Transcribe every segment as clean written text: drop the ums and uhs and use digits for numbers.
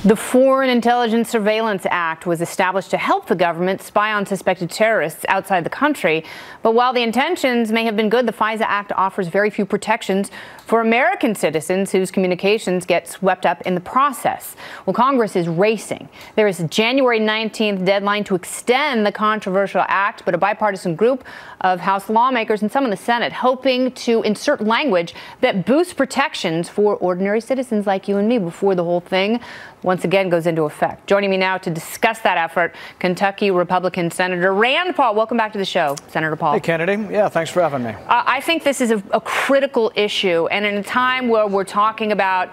The Foreign Intelligence Surveillance Act was established to help the government spy on suspected terrorists outside the country. But while the intentions may have been good, the FISA Act offers very few protections for American citizens whose communications get swept up in the process. Well, Congress is racing. There is a January 19th deadline to extend the controversial act, but a bipartisan group of House lawmakers and some in the Senate hoping to insert language that boosts protections for ordinary citizens like you and me before the whole thing once again goes into effect. Joining me now to discuss that effort, Kentucky Republican Senator Rand Paul. Welcome back to the show, Senator Paul. Hey, Kennedy. Yeah, thanks for having me. I think this is a critical issue, and in a time where we're talking about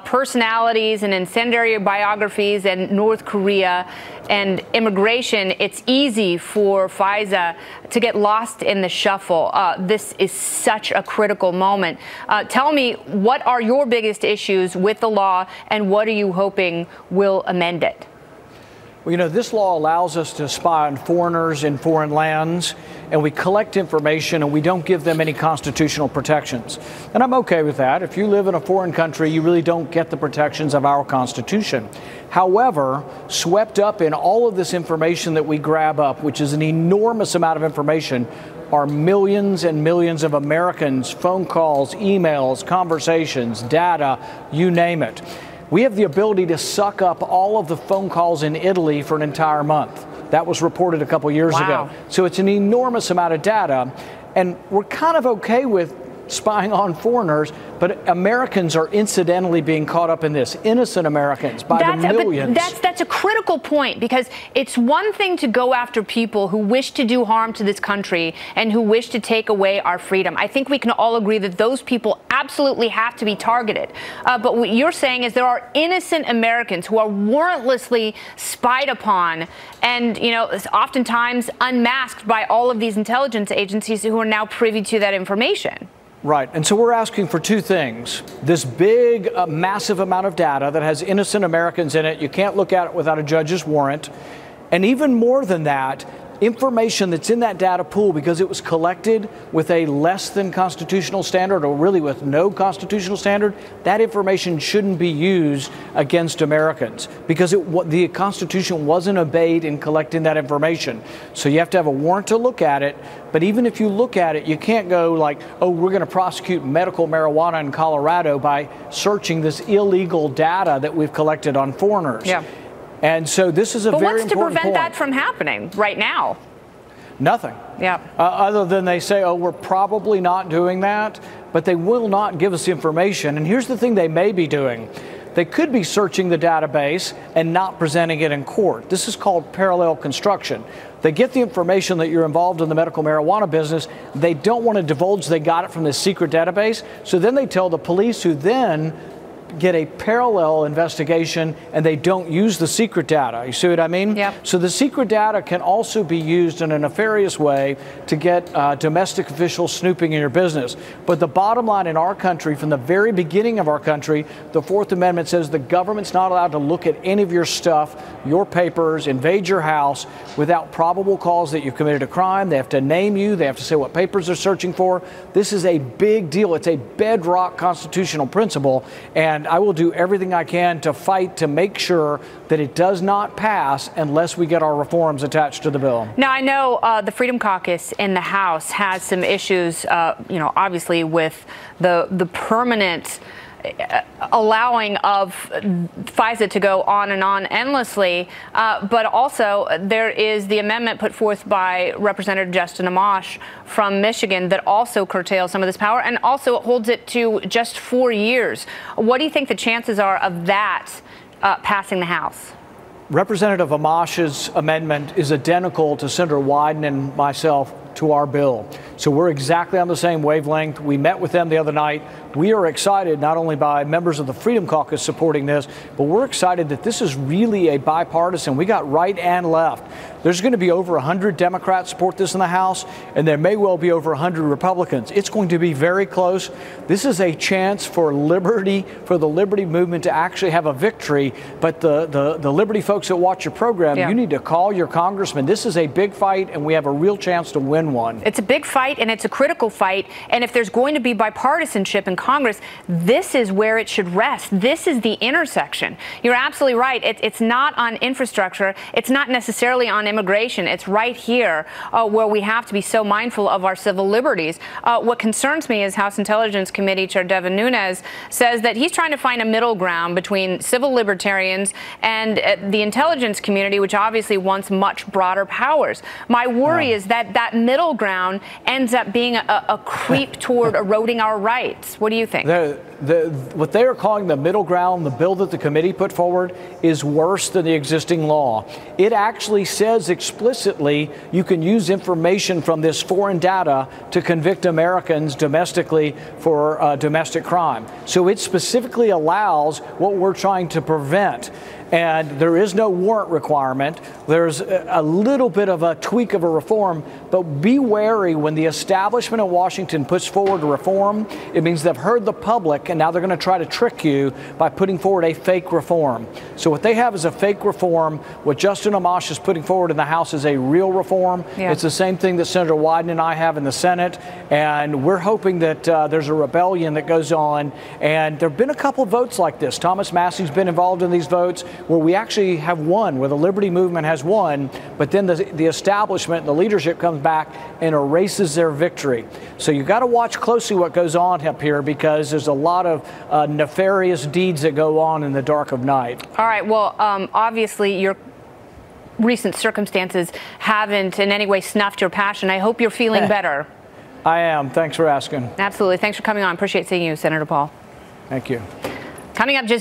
personalities and incendiary biographies and North Korea and immigration, it's easy for FISA to get lost in the shuffle. This is such a critical moment. Tell me, what are your biggest issues with the law, and what are you hoping will amend it? Well, you know, this law allows us to spy on foreigners in foreign lands, and we collect information and we don't give them any constitutional protections. And I'm okay with that. If you live in a foreign country, you really don't get the protections of our Constitution. However, swept up in all of this information that we grab up, which is an enormous amount of information, are millions and millions of Americans' phone calls, emails, conversations, data, you name it. We have the ability to suck up all of the phone calls in Italy for an entire month. That was reported a couple years ago. So it's an enormous amount of data, and we're kind of okay with spying on foreigners, but Americans are incidentally being caught up in this. Innocent Americans by the millions. That's a critical point, because it's one thing to go after people who wish to do harm to this country and who wish to take away our freedom. I think we can all agree that those people absolutely have to be targeted. But what you're saying is there are innocent Americans who are warrantlessly spied upon and, you know, oftentimes unmasked by all of these intelligence agencies who are now privy to that information. Right. And so we're asking for two things. This big, massive amount of data that has innocent Americans in it. You can't look at it without a judge's warrant. And even more than that, information that's in that data pool, because it was collected with a less than constitutional standard, or really with no constitutional standard, that information shouldn't be used against Americans, because the Constitution wasn't obeyed in collecting that information. So you have to have a warrant to look at it. But even if you look at it, you can't go like, oh, we're going to prosecute medical marijuana in Colorado by searching this illegal data that we've collected on foreigners. Yeah. And so this is a very important point. But what's to prevent that from happening right now? Nothing. Yeah. Other than they say, oh, we're probably not doing that, but they will not give us information. And here's the thing they may be doing. They could be searching the database and not presenting it in court. This is called parallel construction. They get the information that you're involved in the medical marijuana business. They don't want to divulge they got it from this secret database. So then they tell the police, who then get a parallel investigation, and they don't use the secret data. You see what I mean? Yep. So the secret data can also be used in a nefarious way to get domestic officials snooping in your business. But the bottom line in our country, from the very beginning of our country, the Fourth Amendment says the government's not allowed to look at any of your stuff, your papers, invade your house without probable cause that you've committed a crime. They have to name you. They have to say what papers they're searching for. This is a big deal. It's a bedrock constitutional principle, and I will do everything I can to fight to make sure that it does not pass unless we get our reforms attached to the bill. Now, I know the Freedom Caucus in the House has some issues, you know, obviously with the permanent allowing of FISA to go on and on endlessly, but also there is the amendment put forth by Representative Justin Amash from Michigan that also curtails some of this power and also holds it to just 4 years. What do you think the chances are of that passing the House? Representative Amash's amendment is identical to Senator Wyden and myself to our bill. So we're exactly on the same wavelength. We met with them the other night. We are excited not only by members of the Freedom Caucus supporting this, but we're excited that this is really a bipartisan. We got right and left. There's going to be over 100 Democrats support this in the House, and there may well be over 100 Republicans. It's going to be very close. This is a chance for liberty, for the liberty movement to actually have a victory. But the liberty folks that watch your program, you need to call your congressman. This is a big fight, and we have a real chance to win win one. It's a big fight, and it's a critical fight. And if there's going to be bipartisanship in Congress, this is where it should rest. This is the intersection. You're absolutely right. It's not on infrastructure. It's not necessarily on immigration. It's right here where we have to be so mindful of our civil liberties. What concerns me is House Intelligence Committee Chair Devin Nunes says that he's trying to find a middle ground between civil libertarians and the intelligence community, which obviously wants much broader powers. My worry is that that middle ground ends up being a creep toward eroding our rights. What do you think? What they are calling the middle ground, the bill that the committee put forward, is worse than the existing law. It actually says explicitly you can use information from this foreign data to convict Americans domestically for domestic crime. So it specifically allows what we're trying to prevent. And there is no warrant requirement. There's a little bit of a tweak of a reform, but be wary when the establishment in Washington puts forward a reform. It means they've heard the public, and now they're going to try to trick you by putting forward a fake reform. So what they have is a fake reform. What Justin Amash is putting forward in the House is a real reform. Yeah. It's the same thing that Senator Wyden and I have in the Senate, and we're hoping that there's a rebellion that goes on. And there have been a couple of votes like this. Thomas Massey's been involved in these votes, where we actually have won, where the Liberty Movement has won, but then the establishment, the leadership comes back and erases their victory. So you've got to watch closely what goes on up here, because there's a lot of nefarious deeds that go on in the dark of night. All right. Well, obviously, your recent circumstances haven't in any way snuffed your passion. I hope you're feeling better. I am. Thanks for asking. Absolutely. Thanks for coming on. Appreciate seeing you, Senator Paul. Thank you. Coming up just